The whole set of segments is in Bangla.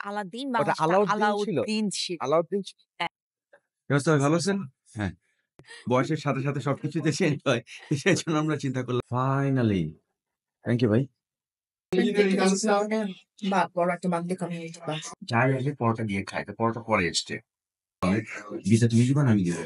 আলাদ্দিন ওটা মানুষটা আলাউদ্দিন ছিল? আলাউদ্দিন ছিল। আলাউদ্দিন হ্যাঁ। ভাই ভালো আছেন? হ্যাঁ। বয়সের সাথে, সাথে সবকিছুতে চেঞ্জ হয়। সেজন্য আমরা চিন্তা করলাম ফাইনালি। থ্যাংক ইউ ভাই। চায়ের আগে পরোটা দিয়ে খাই। তো পরোটা পরে এসছে। ভিসা তুমি দিবা না আমি দিব?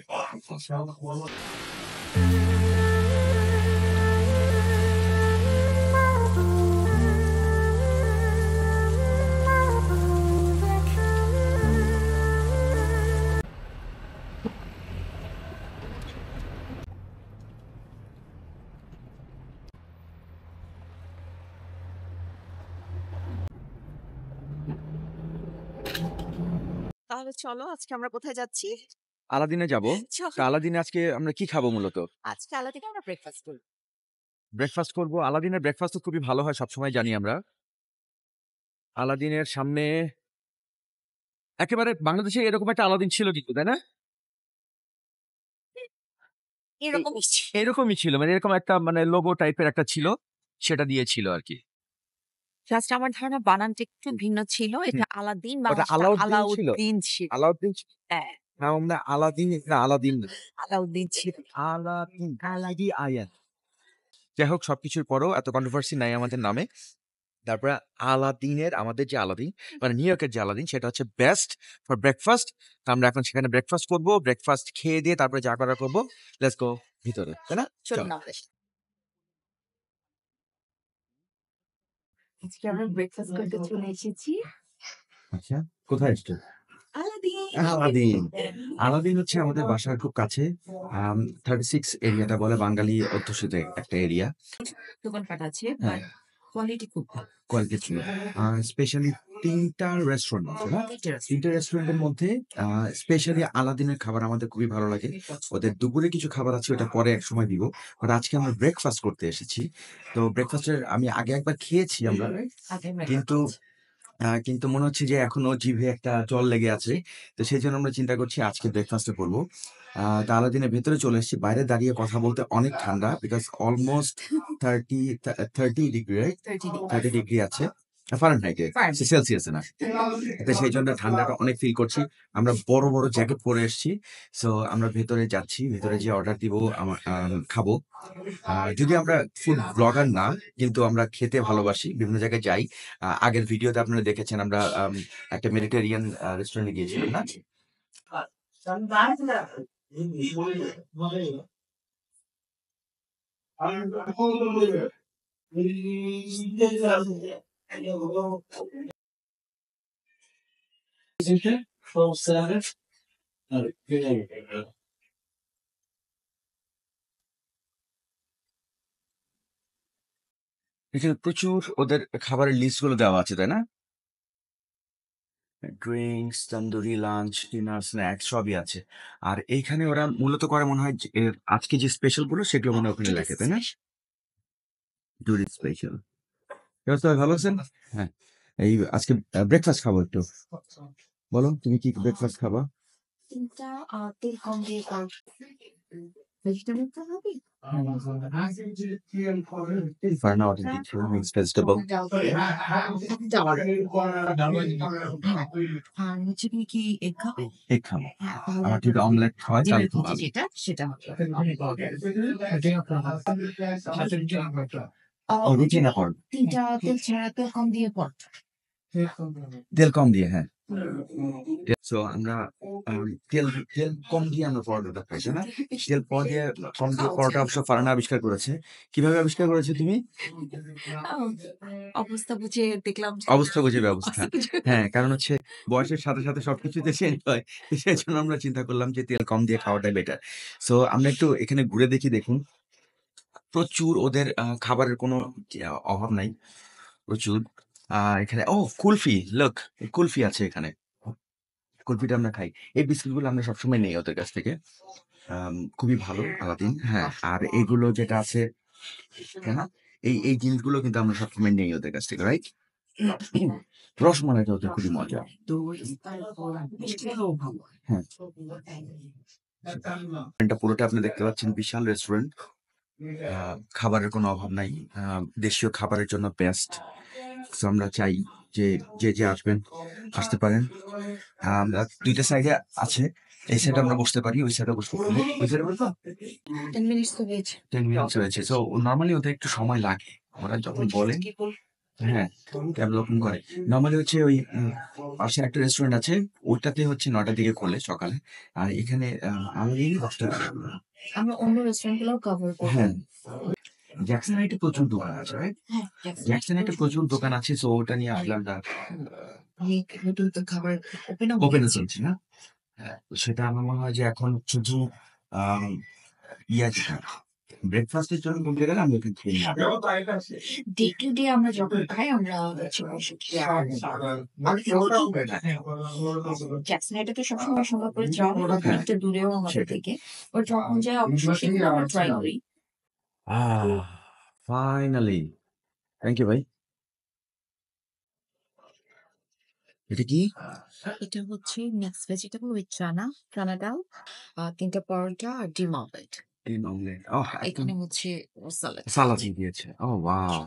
তাহলে চলো আজকে আমরা কোথায় যাচ্ছি? আলাদিনে যাবো। চলো। তো আলাদিনে আজকে আমরা কি খাবো মূলত? আজকে আলাদিনে আমরা ব্রেকফাস্ট করব। ব্রেকফাস্ট করবো। আলাদিনের ব্রেকফাস্ট তো খুবই ভালো হয় সবসময় জানি আমরা। আলাদিনের সামনে একেবারে বাংলাদেশে এরকম একটা আলাদিন ছিল কিন্তু, তাই না? এরকমই ছিল। এরকমই ছিল। মানে এরকম একটা মানে লোগো টাইপের একটা ছিল। সেটা দিয়েছিল আরকি। জাস্ট আমার ধারণা বানানটা একটু ভিন্ন ছিল। এটা আলাদ্দিন ওটা মানুষটা আলাউদ্দিন ছিল? আলাউদ্দিন ছিল। আলাউদ্দিন হ্যাঁ, না, আমরা আলাদিন না, আলাদিন না। আলাউদ্দিন ছিল। আলাদিন, আলাদি-আয়ান। যাই হোক সবকিছুর পরেও এত কন্ট্রোভার্সি নাই আমাদের নামে। তারপরে আলাদিনের আমাদের যে আলাদিন মানে নিউ ইয়র্কের যে আলাদিন সেটা হচ্ছে বেস্ট ফর ব্রেকফাস্ট। তো আমরা এখন সেখানে ব্রেকফাস্ট করবো। ব্রেকফাস্ট খেয়ে দিয়ে তারপরে যা করার করবো। লেটস গো ভিতরে, তাই না? চলুন চলো। আমাদের সাথে। আজকে আমরা ব্রেকফাস্ট করতে চলে এসেছি। আচ্ছা, কোথায় এসছো? আলাদিন। আলাদিন। আলাদিন হচ্ছে আমাদের বাসার খুব কাছে। 36 এরিয়াটা বলে বাঙালি অধ্যুষিত একটা এরিয়া। দোকানপাট আছে, হ্যাঁ। বাট কোয়ালিটি খুব ভালো। কোয়ালিটি ছিল। স্পেশালি ৩ টা রেস্টুরেন্ট আছে না? ৩ টা রেস্টুরেন্টের মধ্যে স্পেশালি আলাদিনের খাবার আমাদের খুবই ভালো লাগে। ওদের দুপুরে কিছু খাবার আছে ওটা পরে একসময় দিব। বাট আজকে আমরা ব্রেকফাস্ট করতে এসেছি। তো ব্রেকফাস্টের আমি আগে একবার খেয়েছি আমরা। কিন্তু মনে হচ্ছে যে এখনো জিভে একটা জল লেগে আছে। তো সেজন্য আমরা চিন্তা করছি আজকে ব্রেকফাস্টে করব। তো আলাদিনের ভেতরে চলে এসেছি। বাইরে দাঁড়িয়ে কথা বলতে অনেক ঠান্ডা because almost 30 degree, right? 30 degree আছে। ফারেনহাইটে, সেলসিয়াসে না। তো সেইজন্য ঠান্ডাটা অনেক ফিল করছি। আমরা বড়, বড় জ্যাকেট পরে এসেছি। সো আমরা ভেতরে যাচ্ছি। ভেতরে যেয়ে অর্ডার দিব, খাবো। যদিও আমরা ফুড ব্লগার না, কিন্তু আমরা খেতে ভালোবাসি। বিভিন্ন জায়গায় যাই। আগের ভিডিওতে আপনারা দেখেছেন আমরা একটা মেডিটেরিয়ান রেস্টুরেন্টে গিয়েছিলাম না? এখানে প্রচুর ওদের খাবারের লিস্ট গুলো দেওয়া আছে, তাই না? Drinks, tandoori lunch, dinner, snacks সবই আছে। আর এইখানে ওরা মূলত করে মনে হয় যে আজকে যে স্পেশাল গুলো সেগুলো মনে হয় ওখানে লেখে, তাই না? Tourist special. ভালো আছেন? হ্যাঁ। এই আজকে ব্রেকফাস্ট খাবো একটু। বলো তুমি কি ব্রেকফাস্ট খাবা? তিনটা তেল কম দিয়ে ভেজিটেবল তো হবে। Farna ordered the two mixed vegetable. আর হচ্ছে তুমি কি এগ খাবে? এগ খাবো। হ্যাঁ, আমার যদি অমলেট হয় তাহলে খুব ভালো। যেটা সেটা হবে। রুটি না পরোটা? তিনটা তেল ছাড়া তেল কম দিয়ে পরোটা। তেল কম দিয়ে, হ্যাঁ। সো আমরা তেল তেল কম দিয়ে আমরা পরোটাটা খাই, তাই না? তেল কম দিয়ে পরোটা অবশ্য ফারহানা আবিষ্কার করেছে। কিভাবে আবিষ্কার করেছে তুমি? অবস্থা বুঝে দেখলাম যে অবস্থা বুঝে ব্যবস্থা। হ্যাঁ, কারণ হচ্ছে বয়সের সাথে, সাথে সবকিছুতে চেঞ্জ হয়। সেজন্য আমরা চিন্তা করলাম যে তেল কম দিয়ে খাওয়াটাই বেটার। সো আমরা একটু এখানে ঘুরে দেখি, দেখুন। প্রচুর ওদের খাবারের কোনো অভাব নাই। প্রচুর। এখানে কুলফি, লুক কুলফি আছে এখানে। কুলফিটা আমরা খাই। এই বিস্কুটগুলো আমরা সবসময় নেই ওদের কাছ থেকে। খুবই ভালো আলাদিন। হ্যাঁ, আর এগুলো যেটা আছে, তাই না? এই জিনিসগুলো কিন্তু আমরা সবসময় নেই ওদের কাছ থেকে, রাইট? রসমালাইটা ওদের খুবই মজা। হ্যাঁ। রেস্টুরেন্টটা পুরোটা আপনি দেখতে পাচ্ছেন, বিশাল রেস্টুরেন্ট। খাবারের কোনো অভাব নাই। দেশীয় খাবারের জন্য বেস্ট। সো আমরা চাই যে যে আসবেন আসতে পারেন। আমরা ২ টা সাইডে আছে। এই সাইডে আমরা বসতে পারি, ওই সাইডে বসতে পারি। ওই সাইডে বসবো? 10 মিনিটস তো হয়েছে। 10 মিনিটস হয়েছে। সো নরমালি ওদের একটু সময় লাগে। ওরা যখন বলে হ্যাঁ, ডেভেলপমেন্ট করে। নরমালি হচ্ছে ওই পাশে একটা রেস্টুরেন্ট আছে। ওইটাতে হচ্ছে ৯ টার দিকে খোলে সকালে। আর এখানে আমাদের ১০ টায়। আমরা অন্য রেস্টুরেন্ট গুলোও কভার করব। হ্যাঁ, জ্যাকসন হাইটে প্রচুর দোকান আছে, রাইট? হ্যাঁ, জ্যাকসন হাইটে প্রচুর দোকান আছে। সো ওটা নিয়ে আসলে আমরা আমি নতুন তো খাবার ওপেনও ওপেনে চলছি না? হ্যাঁ, তো সেটা আমার মনে হয় যে এখন শুধু আম ইয়া যেটা ব্রেকফাস্টের জন্য বলতে গেলে আমি ওখান থেকে নিই। ডে টু ডে আমরা যখন খাই আমরা হচ্ছে বসে জ্যাকসন এটা তো সবসময় সিঙ্গাপুরে যাওয়া হয়, হ্যাঁ, একটু দূরেও আমাদের সেটাই। থেকে। ওর যখন যাই অবশ্যই সেগুলো আমরা ট্রাই করি। ফাইনালি। থ্যাংক ইউ ভাই। এটা কি? এটা হচ্ছে মিক্স ভেজিটেবল উইথ চানা, চানা ডাল, ৩ টা পরোটা আর ডিম অমলেট। ডিম অমলেট। ওহ! একদম এখানে হচ্ছে সালাদ। সালাদ দিয়েছে। ওহ ওয়াও!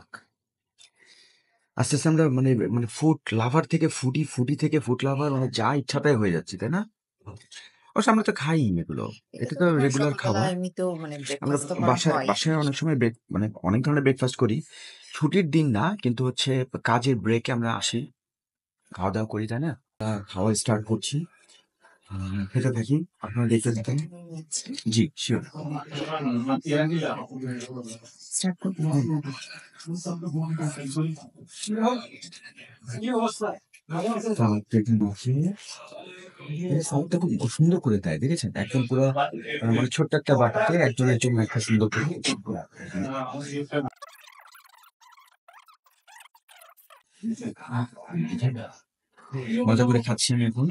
আস্তে, আস্তে আমরা মানে মানে ফুড লাভার থেকে ফুডি, ফুডি থেকে ফুড লাভার মানে যা ইচ্ছা তাই হয়ে যাচ্ছি, তাই না? অবশ্য আমরা তো খাই এগুলো। এটা এটা তো তো তোমার রেগুলার সকালবেলা খাবার। এমনিতেও মানে আমরা ব্রেকফাস্ট তো করা বাসায় হয়। বাসায় অনেক সময় মানে অনেক ধরনের ব্রেকফাস্ট করি। ছুটির দিন না, কিন্তু হচ্ছে কাজের ব্রেকে আমরা আসি, খাওয়া-দাওয়া করি, তাই না? খাওয়া স্টার্ট করছি। খেতে থাকি। আপনারা দেখতে থাকেন। জি, সিউর। স্টার্ট করতে দেখেন বসে সাউন্ডটা খুব সুন্দর করে দেয়, দেখেছেন? একদম পুরো মানে ছোট্ট একটা বাটিতে একজনের জন্য একটা সুন্দর করে মজা করে খাচ্ছি আমি এখন।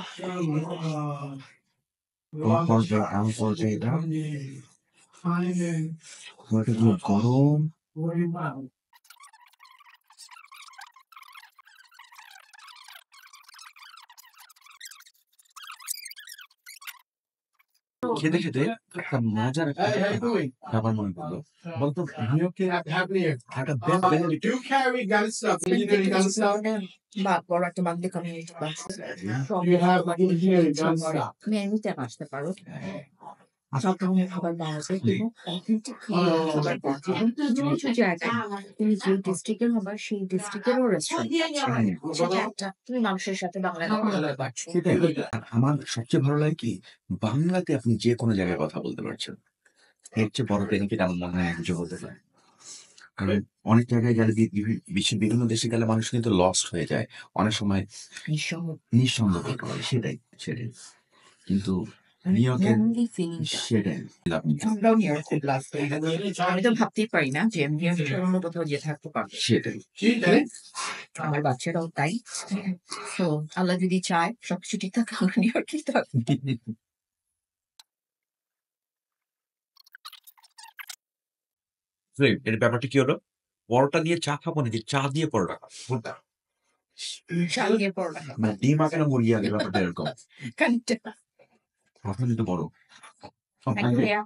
আমার পর্যায়ে আমার পর্যায়ে এটা পুরোটা পুরো গরম। খেতে, খেতে একটা মজার একটা ব্যাপার মনে পড়লো। বলতো নিউইয়র্কে একটা বা বড় একটা বাঙালি কমিউনিটি বা তুমি এনিটাইম আসতে পারো। সব ধরনের খাবার পাওয়া যায় এবং অথেন্টিক খাবার পাওয়া যায়। এবং কিছু, কিছু জায়গায় তুমি যে ডিস্ট্রিক্টের হবা সেই ডিস্ট্রিক্টেরও রেস্টুরেন্ট আছে। সেটা একটা তুমি মানুষের সাথে বাংলায় কথা বলতে পারছো। সেটাই। আর আমার সবচেয়ে ভালো লাগে কি বাংলাতে আপনি যেকোনো জায়গায় কথা বলতে পারছেন। এর চেয়ে বড় বেনিফিট আমার মনে হয় আর কিছু হতে পারে। কারণ অনেক জায়গায় গেলে বিশ্বের বিভিন্ন দেশে গেলে মানুষ কিন্তু লস্ট হয়ে যায়। অনেক সময় নিঃসঙ্গ নিঃসন্দেহ বোধ করে। সেটাই, সেটাই। কিন্তু নিউইয়র্কের লোনলি ফিলিংটা সেটাই। আপনি আমরাও নিউইয়র্ক খুব লাভ করি। আমি তো ভাবতেই পারি না যে আমি নিউইয়র্কের অন্য কোথাও যেয়ে থাকতে পারবো। সেটাই। আমার বাচ্চারাও তাই। তো আল্লাহ যদি চায় সবকিছু ঠিক থাকে আমরা নিউইয়র্কেই থাকবো। এর ব্যাপারটা কি হলো? পরোটা দিয়ে চা খাবো নাকি চা দিয়ে পরোটা খাবো? কোনটা? শাল দিয়ে পরোটা খাবো। মানে ডিম আগে না মুরগি আগে ব্যাপারটা এরকম। খানিকটা। কথা কিন্তু বড়। থ্যাংক ইউ ভাইয়া।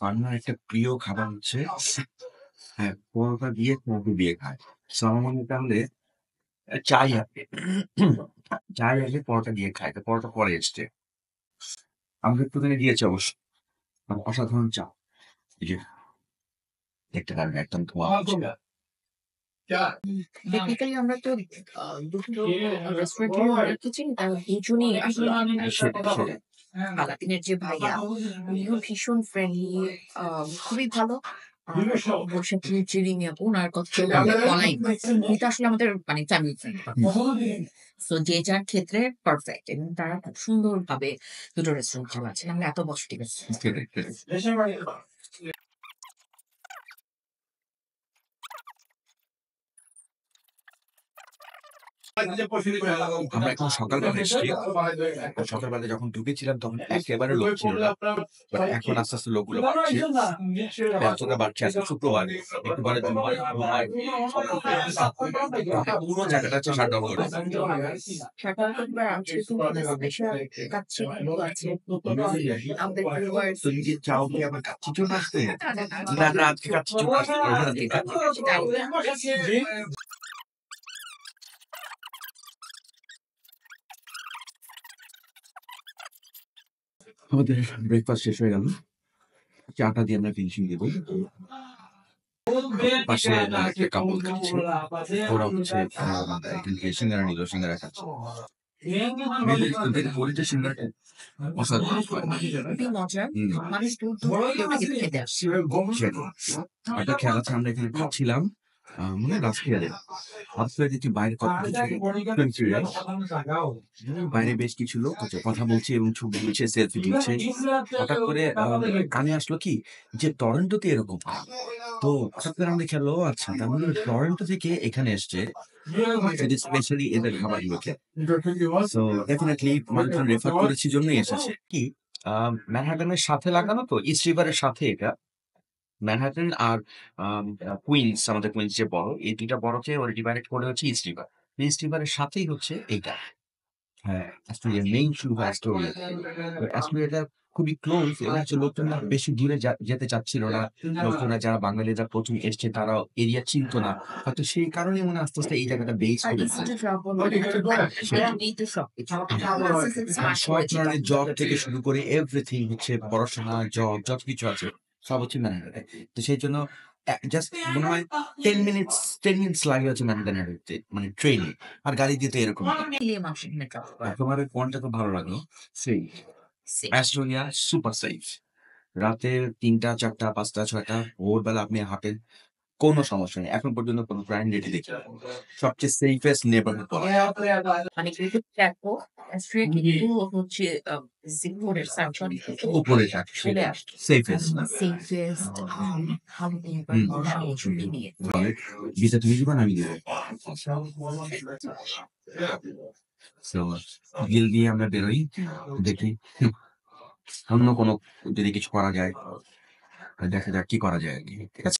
ফান্নার একটা প্রিয় খাবার হচ্ছে হ্যাঁ, পরোটা দিয়ে কফি দিয়ে খায়। সো আমার মনে হয় তাহলে চাই আগে। চাই আগে পরোটা দিয়ে খায়। তো পরোটা পরে এসছে। আমাকে একটুখানি দিয়েছে অবশ্য। মানে অসাধারণ চা। এই যে দেখতে পারেন একদম ধোঁয়া উঠছে। টেকনিক্যালি আমরা তো দুটো রেস্টুরেন্টের ওনার কিছু তারা দুজনই আসলে সেটাই, সেটাই। আলাদিনের যে ভাইয়া উনিও ভীষণ ফ্রেন্ডলি, খুবই ভালো। ওর সাথে চিরিং আপু ওনার কথা তো বলাই যায়। উনি তো আসলে আমাদের মানে ফ্যামিলি ফ্রেন্ড। সো যে যার ক্ষেত্রে পারফেক্ট এবং তারা খুব সুন্দরভাবে দুটো রেস্টুরেন্ট চালাচ্ছে। আমরা এত বছর ঠিক আছে। সেটাই, সেটাই। আমরা এখন সকালবেলা এসেছি। সকালবেলা যখন ঢুকেছিলাম তখন একেবারে লোক ছিল না। বাট এখন আস্তে, আস্তে লোকগুলো বাড়ছে। ব্যস্ততা বাড়ছে। আজকে শুক্রবার। একটু পরে জুম্মার জুম্মার পুরো জায়গাটা হচ্ছে শাটডাউন করে দেবে। সকাল থেকে আজকে তো স্পেশাল কাচ্চি আছে। আমাদের ভিউয়ার্স তুমি কি চাও কি আমার কাচ্চির জন্য আসতে? না, না আজকে কাচ্চির জন্য আসতে পারবো না। আমাদের ব্রেকফাস্ট শেষ হয়ে গেল। চাটা দিয়ে আমরা ফিনিশিং দিব। পাশে একটা কাপল খাচ্ছে। ওরা হচ্ছে এখান থেকে সিঙ্গারা নিল, সিঙ্গারা খাচ্ছে। ওদের পরিচয় সিঙ্গারাটা অসাধারণ। খুবই মজার। হুম। মানুষ দূর দূর থেকে ওটাকে খেতে আসে। একটা খেয়াল আছে আমরা এখানে খাচ্ছিলাম মনে হয় রাজখিয়ালে। অথচ দেখছি বাইরে কত কিছু বাইরে বেশ কিছু লোক হচ্ছে কথা বলছে এবং ছবি তুলছে, সেলফি তুলছে। হঠাৎ করে কানে আসলো কি যে টরন্টোতে এরকম হয়। তো হঠাৎ করে আমরা খেয়াল হলো, ও আচ্ছা তার মানে টরন্টো থেকে এখানে এসছে স্পেশালি এদের খাবারগুলোকে। সো ডেফিনেটলি মানুষজন রেফার করেছি জন্যই এসেছে। কি ম্যানহাটনের সাথে লাগানো তো ইস্ট রিভারের সাথে এটা। ম্যানহাটন আর কুইন্স, আমাদের কুইন্স যে বড়, এই ২ টা বড়কে ওরা ডিভাইড করে হচ্ছে ইস্ট রিভার। ইস্ট রিভারের সাথেই হচ্ছে এইটা। হ্যাঁ, অ্যাস্টোরিয়া মেইন শুরু হয় অ্যাস্টোরিয়া। তো অ্যাস্টোরিয়াটা খুবই ক্লোজ এবং হচ্ছে লোকজনরা বেশি দূরে যেতে চাচ্ছিল না। লোকজনরা যারা বাঙালিরা ১ম এসছে তারা এরিয়া চিনত না। হয়তো সেই কারণেই মনে হয় আস্তে, আস্তে এই জায়গাটা বেস আর করেছে। ইনস্টিটিউট এই তো সবকিছু। আর সব ধরনের জব থেকে শুরু করে এভরিথিং হচ্ছে পড়াশোনা, জব যত কিছু আছে সব হচ্ছে ম্যানহাটনে। তো সেই জন্য জাস্ট মনে হয় 10 মিনিটস লাগে হচ্ছে ম্যানহাটনে ঢুকতে। মানে ট্রেনে। আর গাড়ি দিয়ে তো এরকম না। মিলিয়ে মানুষ এখানে ট্রাভেল করে। তোমার কোনটা খুব ভালো লাগলো? সেই Safe. Astoria super safe. রাতে ৩টা, ৪টা, ৫টা, ৬টা ভোরবেলা আপনি হাঁটেন, কোনো সমস্যা নেই। এখন পর্যন্ত কোনো ক্রাইম রেটই দেখিনি। সবচেয়ে সেফেস্ট নেবারহুড বলা যায়। মানে কিন্তু দেখো অস্ট্রিয়া কিন্তু হচ্ছে জিপোর্টের সার্জন উপরে থাকে চলে আসছে সেফেস্ট। সেফেস্ট ভালো হুম। ছুটি নিয়ে। তাহলে ভিসা তুমি দিবা না আমি দিব? সো বিল দিয়ে আমরা বেরোই। দেখি অন্য কোনো যদি কিছু করা যায় দেখা যাক কি করা যায় আরকি। ঠিক আছে?